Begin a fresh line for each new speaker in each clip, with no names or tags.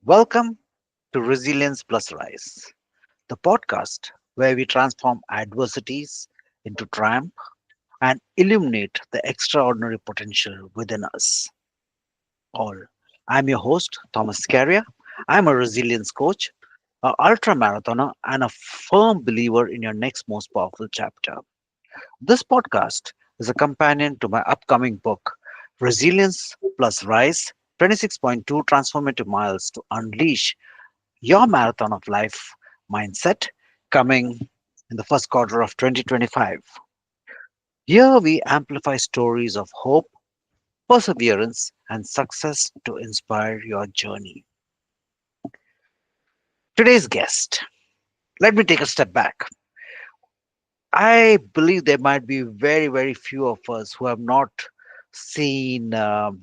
Welcome to Resilience plus Rise, the podcast where we transform adversities into triumph and illuminate the extraordinary potential within us all. I'm your host, Thomas Scaria. I'm a resilience coach, an ultra marathoner, and a firm believer in your next most powerful chapter. This podcast is a companion to my upcoming book, Resilience plus Rise 26.2 Transformative Miles to Unleash Your Marathon of Life Mindset, coming in the first quarter of 2025. Here we amplify stories of hope, perseverance, and success to inspire your journey. Today's guest, let me take a step back. I believe there might be very, very few of us who have not seen the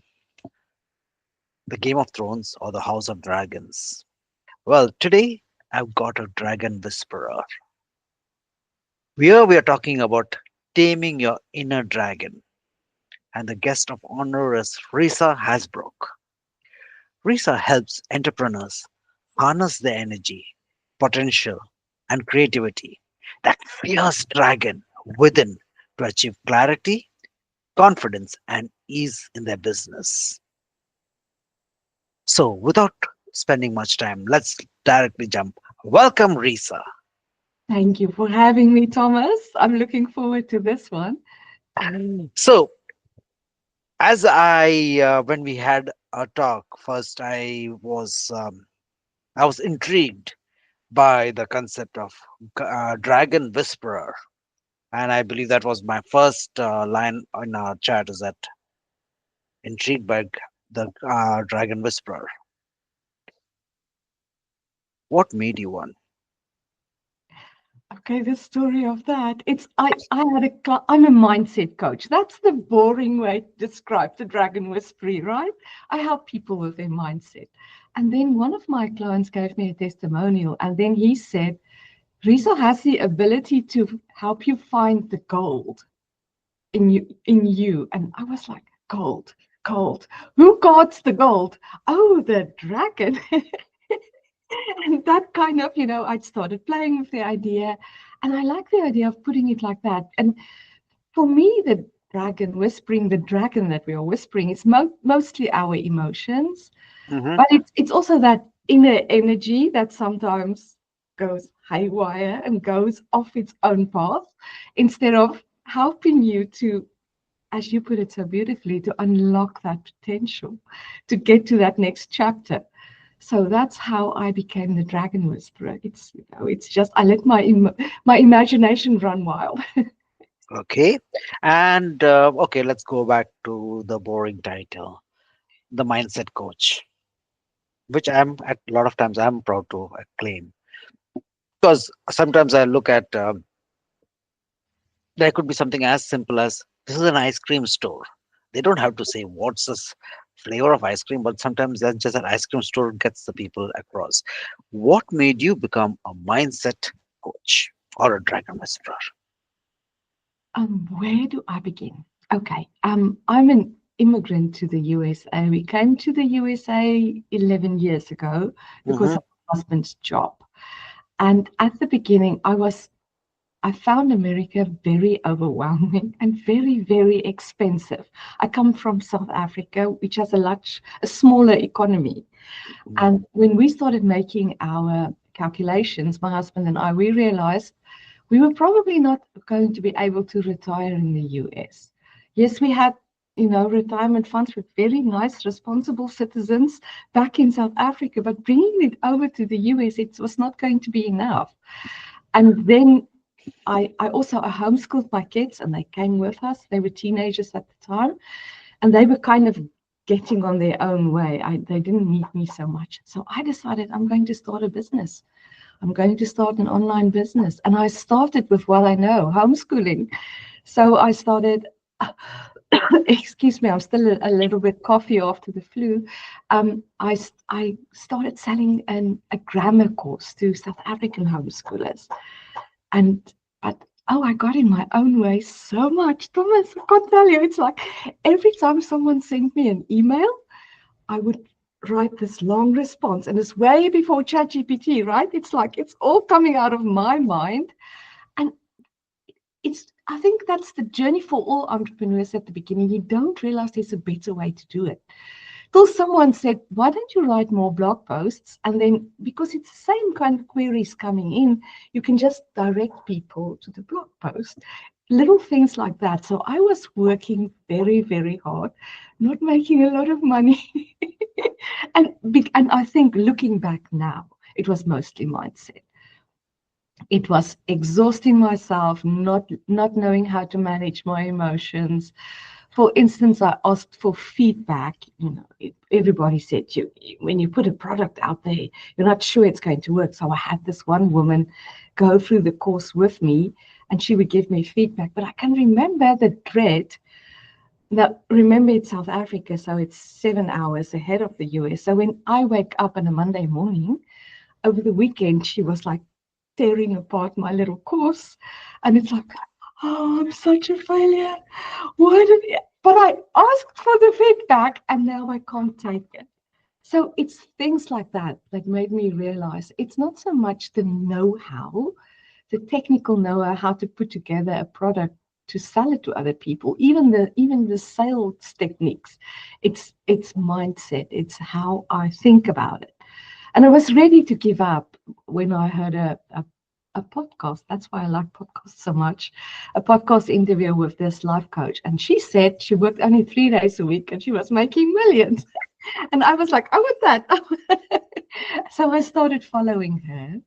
Game of Thrones or the House of Dragons. Well, today I've got a dragon whisperer. Here we are talking about taming your inner dragon, and the guest of honor is Risa Haasbroek. Risa helps entrepreneurs harness their energy, potential, and creativity, that fierce dragon within, to achieve clarity, confidence, and ease in their business. So, without spending much time, let's directly jump. Welcome, Risa.
Thank you for having me, Thomas. I'm looking forward to this one.
So, as when we had a talk first, I was intrigued by the concept of dragon whisperer, and I believe that was my first line in our chat. Is that intrigued by the dragon whisperer? What made you one?
Okay, the story of that. I'm a mindset coach. That's the boring way to describe the dragon whisperer, right? I help people with their mindset. And then one of my clients gave me a testimonial, and then he said, Risa has the ability to help you find the gold in you. And I was like, gold, gold. Who guards the gold? Oh, the dragon. And that kind of, I started playing with the idea, and I like the idea of putting it like that. And for me, the dragon whispering, the dragon that we are whispering, is mostly our emotions,
Hmm.
but it's also that inner energy that sometimes goes haywire and goes off its own path instead of helping you to, as you put it so beautifully, to unlock that potential, to get to that next chapter. So that's how I became the dragon whisperer. It's just I let my imagination run wild.
Okay, and okay, let's go back to the boring title, the mindset coach, which I'm at a lot of times I'm proud to claim, because sometimes I look at there could be something as simple as this is an ice cream store. They don't have to say what's this flavor of ice cream, but sometimes that's just an ice cream store gets the people across. What made you become a mindset coach or a dragon whisperer?
Where do I begin? Okay. I'm an immigrant to the USA. We came to the USA 11 years ago because
Hmm.
of my husband's job. And at the beginning, I found America very overwhelming and very, very expensive. I come from South Africa, which has a smaller economy. And when we started making our calculations, my husband and I, we realized we were probably not going to be able to retire in the US. Yes, we had, retirement funds with very nice, responsible citizens back in South Africa, but bringing it over to the US, it was not going to be enough. And then I homeschooled my kids, and they came with us. They were teenagers at the time, and they were kind of getting on their own way. They didn't need me so much. So I decided I'm going to start a business. I'm going to start an online business. And I started with what I know, homeschooling. So I started, excuse me, I'm still a little bit coffee after the flu. I started selling a grammar course to South African homeschoolers. And but oh, I got in my own way so much, Thomas. I can't tell you. It's like every time someone sent me an email, I would write this long response, and it's way before ChatGPT, right? It's like it's all coming out of my mind, and it's. I think that's the journey for all entrepreneurs at the beginning. You don't realize there's a better way to do it. Till someone said, why don't you write more blog posts? And then, because it's the same kind of queries coming in, you can just direct people to the blog post. Little things like that. So I was working very, very hard, not making a lot of money. And I think looking back now, it was mostly mindset. It was exhausting myself, not knowing how to manage my emotions. For instance, I asked for feedback. Everybody said when you put a product out there, you're not sure it's going to work. So I had this one woman go through the course with me, and she would give me feedback. But I can remember the dread. Now, remember, it's South Africa, so it's 7 hours ahead of the US. So when I wake up on a Monday morning, over the weekend, she was like tearing apart my little course. And it's like, oh, I'm such a failure. Why did it? But I asked for the feedback and now I can't take it. So it's things like that that made me realize it's not so much the know-how, the technical know-how, how to put together a product to sell it to other people, even the sales techniques. It's mindset. It's how I think about it. And I was ready to give up when I heard a podcast. That's why I like podcasts so much. A podcast interview with this life coach. And she said she worked only 3 days a week and she was making millions. And I was like, I want that. So I started following her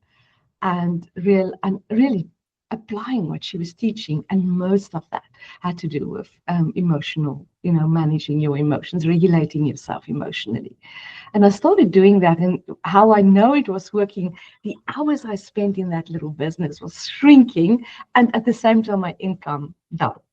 and really applying what she was teaching, and most of that had to do with emotional, managing your emotions, regulating yourself emotionally. And I started doing that, and how I know it was working, the hours I spent in that little business was shrinking, and at the same time my income doubled,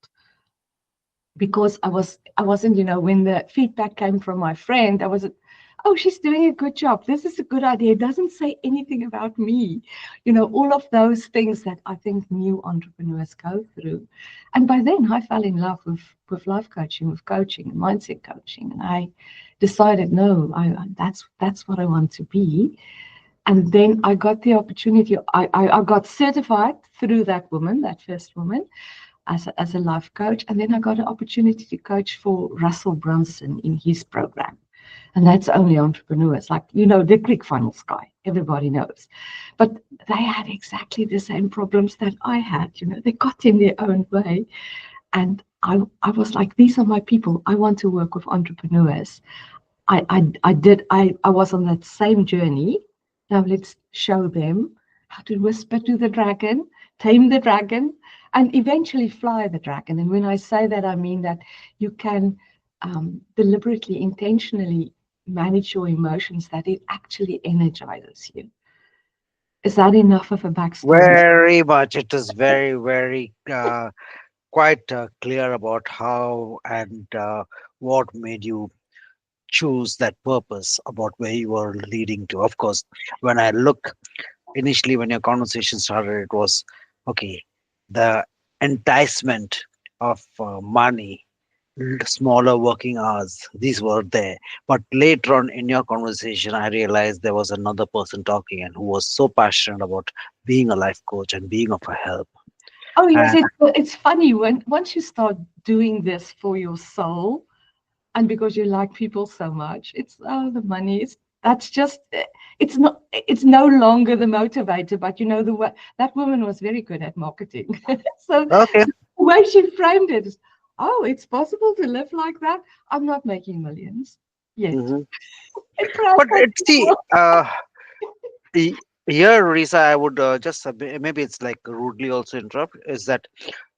because I wasn't, when the feedback came from my friend, I wasn't, oh, she's doing a good job. This is a good idea. It doesn't say anything about me. All of those things that I think new entrepreneurs go through. And by then I fell in love with life coaching, with coaching and mindset coaching. And I decided, no, that's what I want to be. And then I got the opportunity. I got certified through that woman, that first woman, as a life coach. And then I got an opportunity to coach for Russell Brunson in his program. And that's only entrepreneurs, like, the ClickFunnels guy, everybody knows. But they had exactly the same problems that I had. They got in their own way. And I was like, these are my people. I want to work with entrepreneurs. I was on that same journey. Now let's show them how to whisper to the dragon, tame the dragon, and eventually fly the dragon. And when I say that, I mean that you can deliberately, intentionally manage your emotions, that it actually energizes you. Is that enough of a backstory?
Very much. It is very, very quite clear about how and what made you choose that purpose, about where you were leading to. Of course, when I look initially, when your conversation started, it was okay, the enticement of money, smaller working hours, these were there. But later on in your conversation, I realized there was another person talking and who was so passionate about being a life coach and being of a help.
Oh yes,
And
it's funny when once you start doing this for your soul, and because you like people so much, it's the money is that's just it's no longer the motivator. But the way that woman was very good at marketing. So
okay.
the way she framed it is, oh, it's possible to live like that. I'm not making millions yet.
Hmm.
And perhaps
But see, here, Risa, I would just maybe it's like rudely also interrupt is that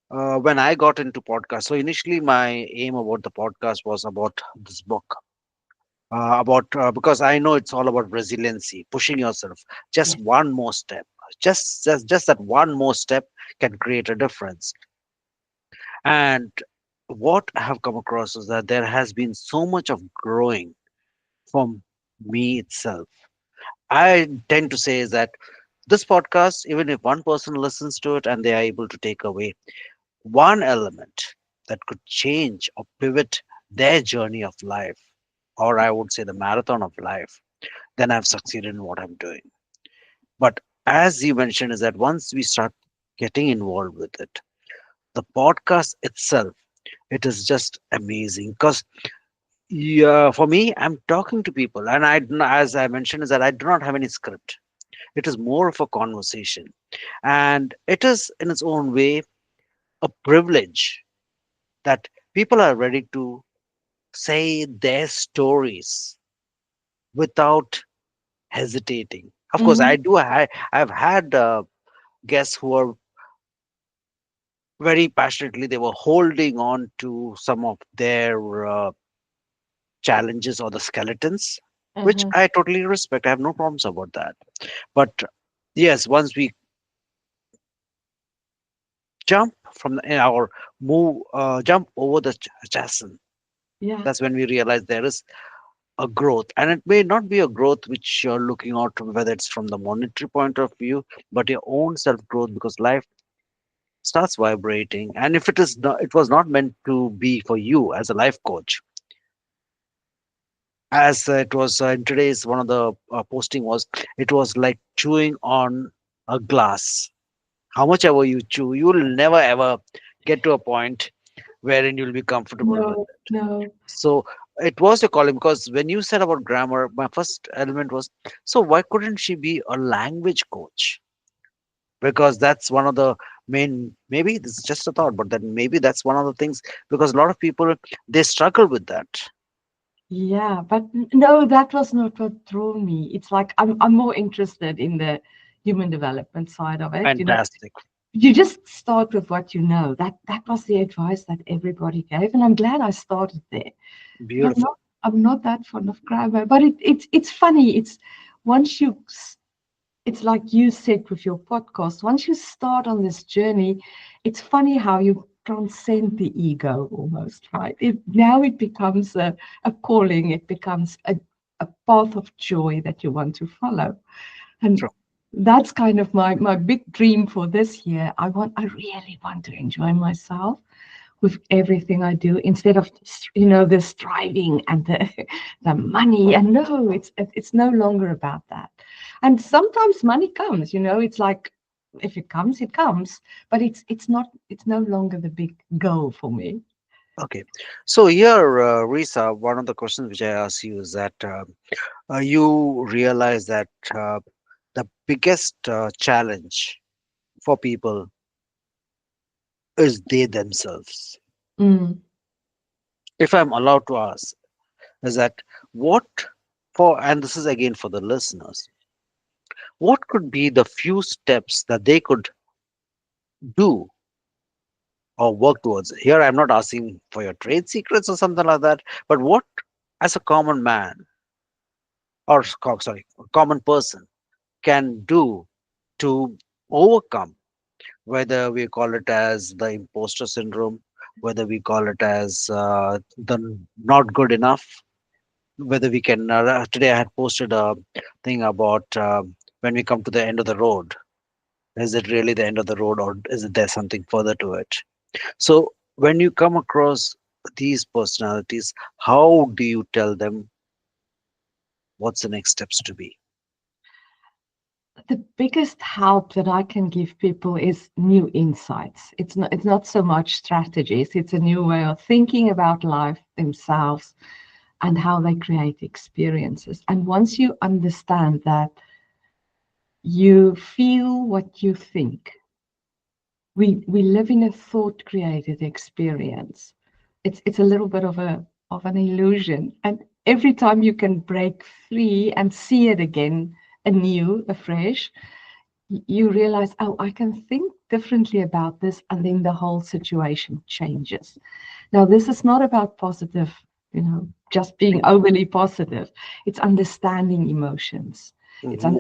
when I got into podcast, so initially my aim about the podcast was about this book, about because I know it's all about resiliency, pushing yourself, just
yes,
one more step, just that one more step can create a difference. And what I have come across is that there has been so much of growing from me itself. I tend to say is that this podcast, even if one person listens to it and they are able to take away one element that could change or pivot their journey of life, or I would say the marathon of life, then I've succeeded in what I'm doing. But as you mentioned, is that once we start getting involved with it, the podcast itself, it is just amazing because yeah, for me, I'm talking to people, and as I mentioned, is that I do not have any script. It is more of a conversation, and it is in its own way a privilege that people are ready to say their stories without hesitating. Of course,
Mm-hmm.
I've had guests who are very passionately, they were holding on to some of their challenges or the skeletons, which
Uh-huh.
I totally respect. I have no problems about that. But yes, once we jump from or jump over the chasm,
Yeah.
that's when we realize there is a growth, and it may not be a growth which you're looking out to, whether it's from the monetary point of view, but your own self growth, because life starts vibrating. And if it was not meant to be for you as a life coach, as it was in today's one of the posting was, it was like chewing on a glass. How much ever you chew, you will never ever get to a point wherein you'll be comfortable with
No,
it.
no.
So it was a calling, because when you said about grammar, my first element was, so why couldn't she be a language coach? Because that's one of the main, maybe this is just a thought, but then maybe that's one of the things, because a lot of people, they struggle with that.
Yeah, but no, that was not what drew me. It's like I'm more interested in the human development side of it.
Fantastic.
You just start with what you know. That was the advice that everybody gave, and I'm glad I started there. But I'm
Beautiful.
not I'm not that fond of grammar. But it's funny. Once you it's like you said with your podcast, once you start on this journey, it's funny how you transcend the ego almost, right? Now it becomes a calling, it becomes a path of joy that you want to follow. And
True.
that's kind of my big dream for this year. I really want to enjoy myself with everything I do instead of the striving and the the money. And no, it's no longer about that. And sometimes money comes. It's like if it comes, it comes. But it's no longer the big goal for me.
Okay. So here, Risa, one of the questions which I ask you is that you realize that the biggest challenge for people is they themselves.
Mm.
If I'm allowed to ask, is that what and this is again for the listeners, what could be the few steps that they could do or work towards? Here, I'm not asking for your trade secrets or something like that, but what, as a common man or sorry, a common person can do to overcome, whether we call it as the imposter syndrome, whether we call it as the not good enough, whether we can. Today, I had posted a thing about when we come to the end of the road. Is it really the end of the road, or is it there something further to it? So, when you come across these personalities, how do you tell them what's the next steps to be?
The biggest help that I can give people is new insights. It's not so much strategies, it's a new way of thinking about life themselves and how they create experiences. And once you understand that you feel what you think, we live in a thought created experience. It's a little bit of an illusion. And every time you can break free and see it again anew, afresh, you realize, oh, I can think differently about this, and then the whole situation changes. Now, this is not about positive, just being overly positive. It's understanding emotions. It's
Hmm.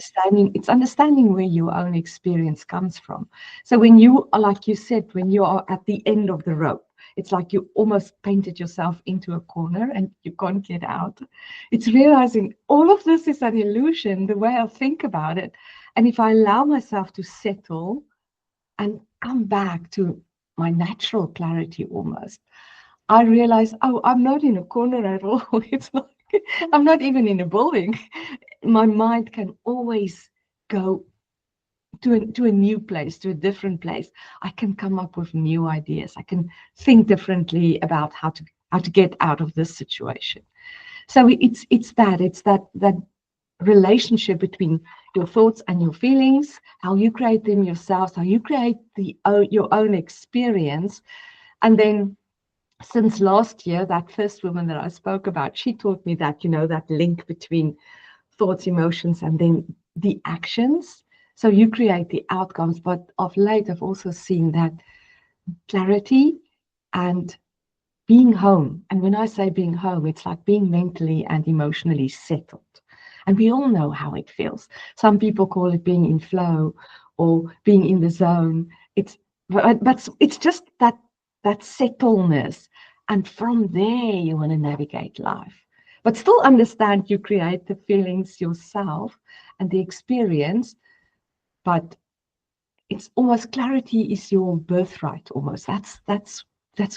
understanding where your own experience comes from. So when you are, like you said, when you are at the end of the rope, it's like you almost painted yourself into a corner and you can't get out. It's realizing all of this is an illusion, the way I think about it. And if I allow myself to settle and come back to my natural clarity almost, I realized, oh, I'm not in a corner at all. It's like I'm not even in a building. My mind can always go to a new place, to a different place. I can come up with new ideas. I can think differently about how to get out of this situation. So it's that relationship between your thoughts and your feelings, how you create them yourselves, how you create your own experience. And then since last year, that first woman that I spoke about, she taught me that, that link between thoughts, emotions, and then the actions. So you create the outcomes. But of late, I've also seen that clarity and being home. And when I say being home, it's like being mentally and emotionally settled. And we all know how it feels. Some people call it being in flow or being in the zone. But it's just that settledness. And from there, you want to navigate life. But still understand you create the feelings yourself and the experience. But it's almost clarity is your birthright almost. That's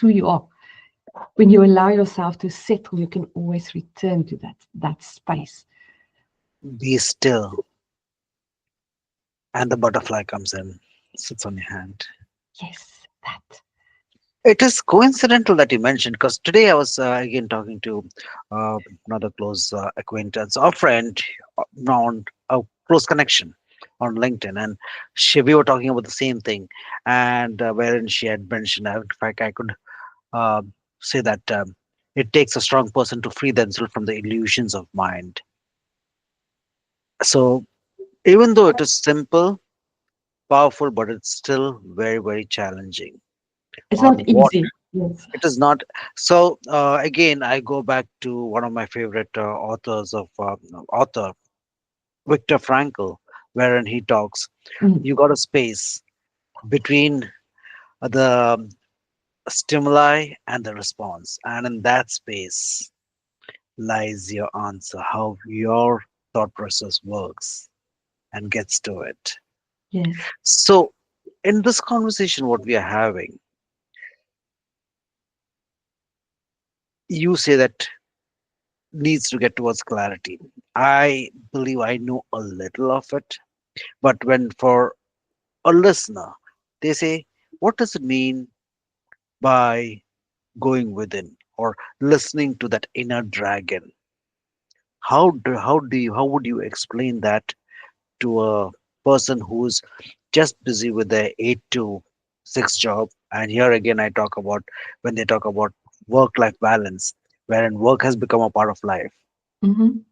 who you are. When you allow yourself to settle, you can always return to that space.
Be still, and the butterfly comes in, sits on your hand.
Yes, that.
It is coincidental that you mentioned because today I was again talking to uh, another close acquaintance or friend, on a close connection on LinkedIn, and we were talking about the same thing, and wherein she had mentioned, in fact, I could uh, say that it takes a strong person to free themselves from the illusions of mind. So even though it is simple, powerful, but it's still very, very challenging.
It's
On
not
what
easy. Yes.
it is not. So again, I go back to one of my favorite author Viktor Frankl, wherein he talks.
Mm,
You got a space between the stimuli and the response, and in that space lies your answer, how your thought process works and gets to it.
yes.
So, in this conversation, what we are having, you say that needs to get towards clarity. I believe I know a little of it, but when for a listener, they say, what does it mean by going within or listening to that inner dragon? How would you explain that to a person who's just busy with their 8 to 6 job? And here again, I talk about when they talk about work life balance, wherein work has become a part of life.
Hmm.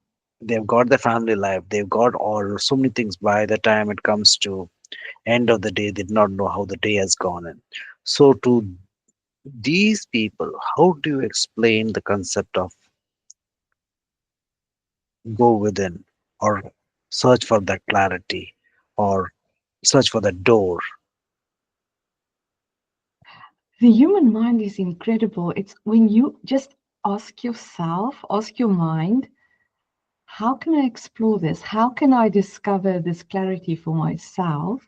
They've got the family life, they've got all so many things. By the time it comes to end of the day, they did not know how the day has gone in. So to these people, how do you explain the concept of go within or search for that clarity or search for that door?
The human mind is incredible. It's when you just ask your mind, how can I explore this? How can I discover this clarity for myself?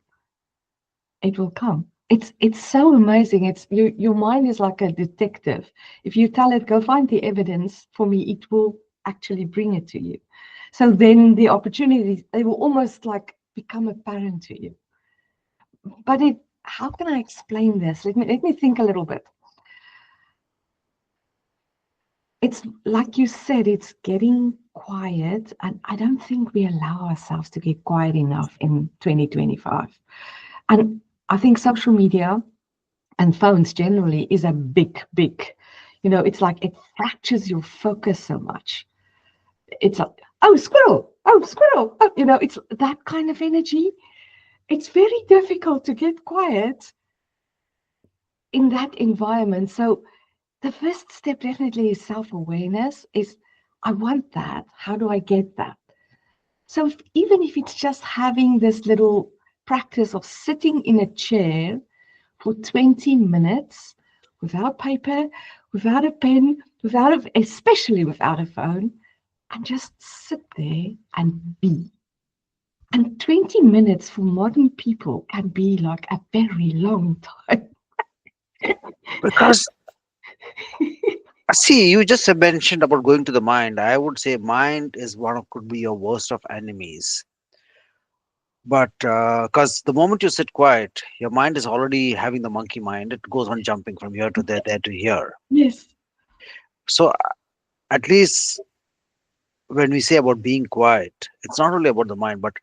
It will come. It's so amazing. Your mind is like a detective. If you tell it, go find the evidence for me, it will actually bring it to you. So then the opportunities, they will almost like become apparent to you. But how can I explain this? Let me think a little bit. It's like you said, it's getting quiet, and I don't think we allow ourselves to get quiet enough in 2025. And I think social media and phones generally is a big, it's like it fractures your focus so much. It's like, oh, squirrel, oh, it's that kind of energy. It's very difficult to get quiet in that environment. So the first step definitely is self-awareness, is I want that. How do I get that? So even if it's just having this little practice of sitting in a chair for 20 minutes without paper, without a pen, especially without a phone, and just sit there and be. And 20 minutes for modern people can be like a very long time.
Because See, you just mentioned about going to the mind. I would say mind is one of could be your worst of enemies. But because the moment you sit quiet, your mind is already having the monkey mind. It goes on jumping from here to there, there to here.
Yes,
So at least when we say about being quiet, it's not only about the mind, but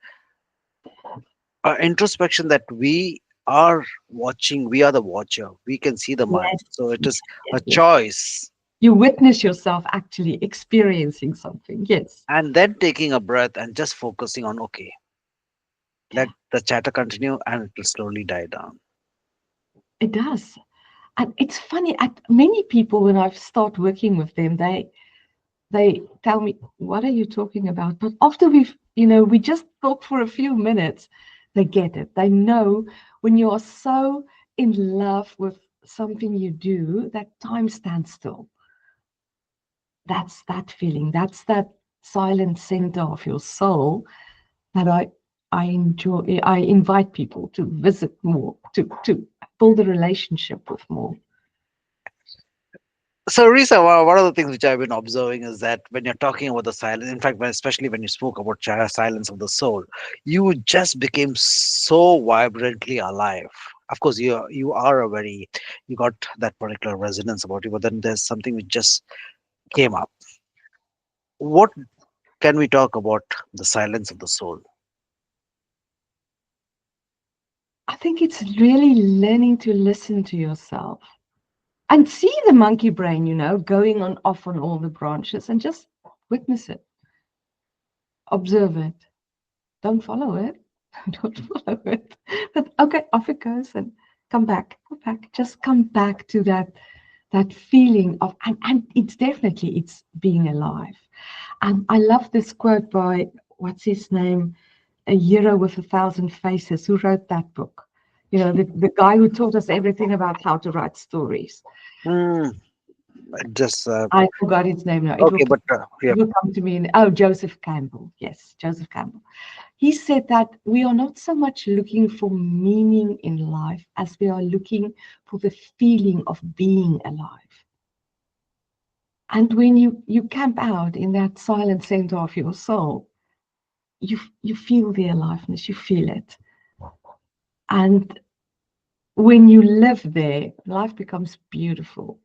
introspection that we are watching. We are the watcher. We can see the mind.
yes,
So it
yes,
is
yes,
a
yes.
choice.
You witness yourself actually experiencing something. Yes.
And then taking a breath and just focusing on, okay, let the chatter continue and it will slowly die down.
It does. And it's funny, at many people when I start working with them, they tell me, "What are you talking about?" But after we just talk for a few minutes, they get it. They know when you are so in love with something you do that time stands still. That's that feeling. That's that silent center of your soul that I enjoy. I invite people to visit more, to build a relationship with more.
So, Risa, one of the things which I've been observing is that when you're talking about the silence, in fact, especially when you spoke about silence of the soul, you just became so vibrantly alive. Of course, you are a very you got that particular resonance about you, but then there's something which just came up. What can we talk about the silence of the soul?
I think it's really learning to listen to yourself and see the monkey brain, going on off on all the branches and just witness it, observe it. Don't follow it. Don't follow it. But okay, off it goes and come back, just come back to that feeling of and it's being alive. And I love this quote by what's his name? A Hero with a Thousand Faces. Who wrote that book? The guy who taught us everything about how to write stories.
Hmm, just
I forgot his name now. It will
okay,
come,
but yeah,
it will come to me oh, Joseph Campbell. Yes, Joseph Campbell. He said that we are not so much looking for meaning in life as we are looking for the feeling of being alive. And when you camp out in that silent center of your soul, you feel the aliveness, you feel it. And when you live there, life becomes beautiful.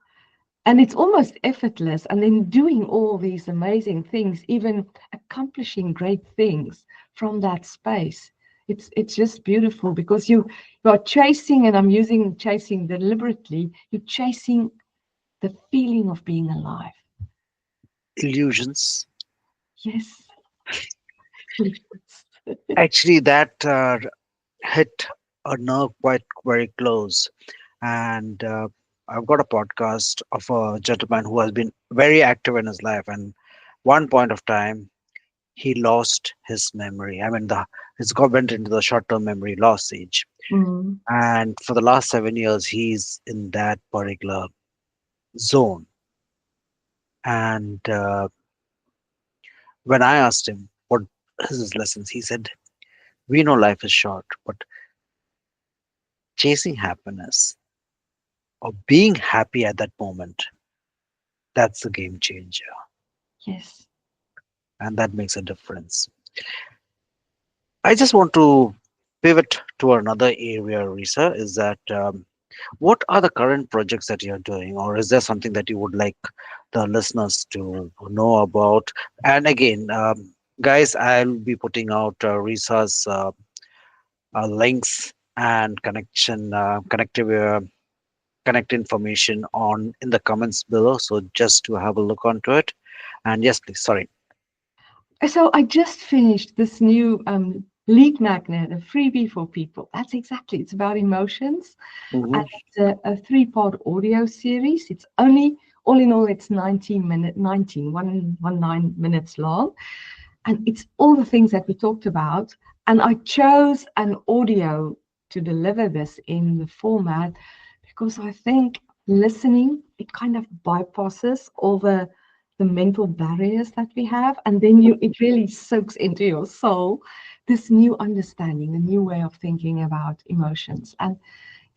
And it's almost effortless. And then doing all these amazing things, even accomplishing great things from that space. It's just beautiful because you are chasing, and I'm using chasing deliberately, you're chasing the feeling of being alive.
illusions.
Yes.
Actually, that hit a nerve quite very close. And I've got a podcast of a gentleman who has been very active in his life, and one point of time he lost his memory. I mean, the his got went into the short-term memory loss stage,
Mm.
and for the last 7 years, he's in that particular zone. And when I asked him what his lessons, he said, "We know life is short, but chasing happiness or being happy at that moment, that's the game changer,
Yes.
and that makes a difference." I just want to pivot to another area, Risa. Is that what are the current projects that you're doing, or is there something that you would like the listeners to know about? And again, guys, I'll be putting out Risa's links and connect information on in the comments below. So just to have a look onto it. And yes, please. Sorry.
So I just finished this new lead magnet, a freebie for people. That's exactly, it's about emotions. And
Hmm.
it's a three-part audio series. It's only, all in all, it's 19 minutes long. And it's all the things that we talked about. And I chose an audio to deliver this in the format because I think listening, it kind of bypasses all the mental barriers that we have. And then it really soaks into your soul this new understanding, a new way of thinking about emotions. And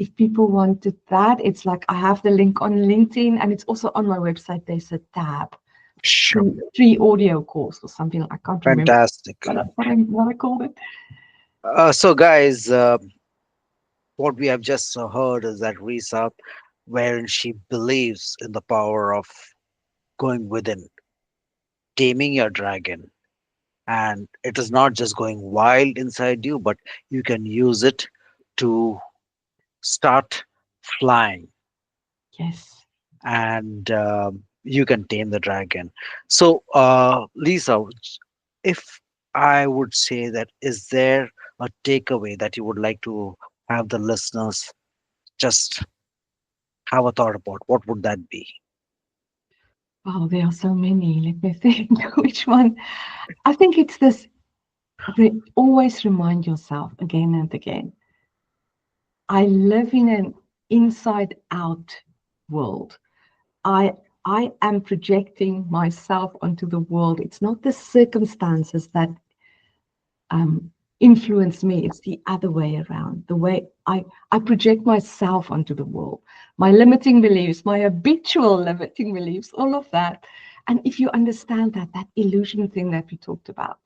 if people wanted that, it's like I have the link on LinkedIn, and it's also on my website. There's a tab,
Sure.
free audio course or something. I can't remember
Fantastic.
what I called it.
So, guys, what we have just heard is that Risa, wherein she believes in the power of going within, taming your dragon. And it is not just going wild inside you, but you can use it to start flying,
Yes.
and you can tame the dragon. So, Lisa, if I would say that, is there a takeaway that you would like to have the listeners just have a thought about? What would that be?
Wow, there are so many. Let me think which one. I think it's this always remind yourself again and again. I live in an inside out world. I I am projecting myself onto the world. It's not the circumstances that influence me. It's the other way around. The way I project myself onto the world, my limiting beliefs, my habitual limiting beliefs, all of that. And if you understand that, that illusion thing that we talked about,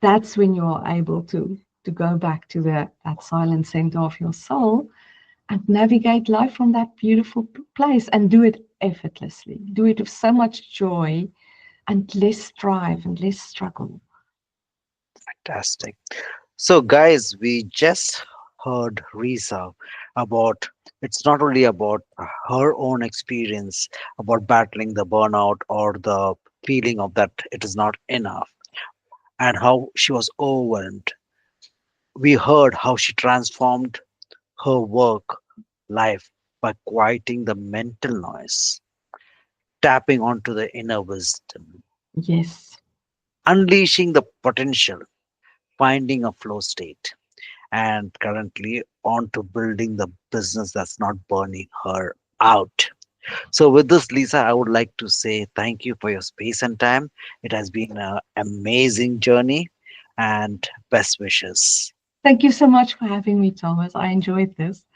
that's when you are able to go back to that silent center of your soul and navigate life from that beautiful place and do it effortlessly. Do it with so much joy and less strive and less struggle.
Fantastic. So, guys, we just heard Risa about, it's not only about her own experience about battling the burnout or the feeling of that it is not enough and how she was overwhelmed. We heard how she transformed her work life by quieting the mental noise, tapping onto the inner wisdom,
Yes.
unleashing the potential, finding a flow state, and currently on to building the business that's not burning her out. So, with this, Lisa, I would like to say thank you for your space and time. It has been an amazing journey, and best wishes.
Thank you so much for having me, Thomas. I enjoyed this.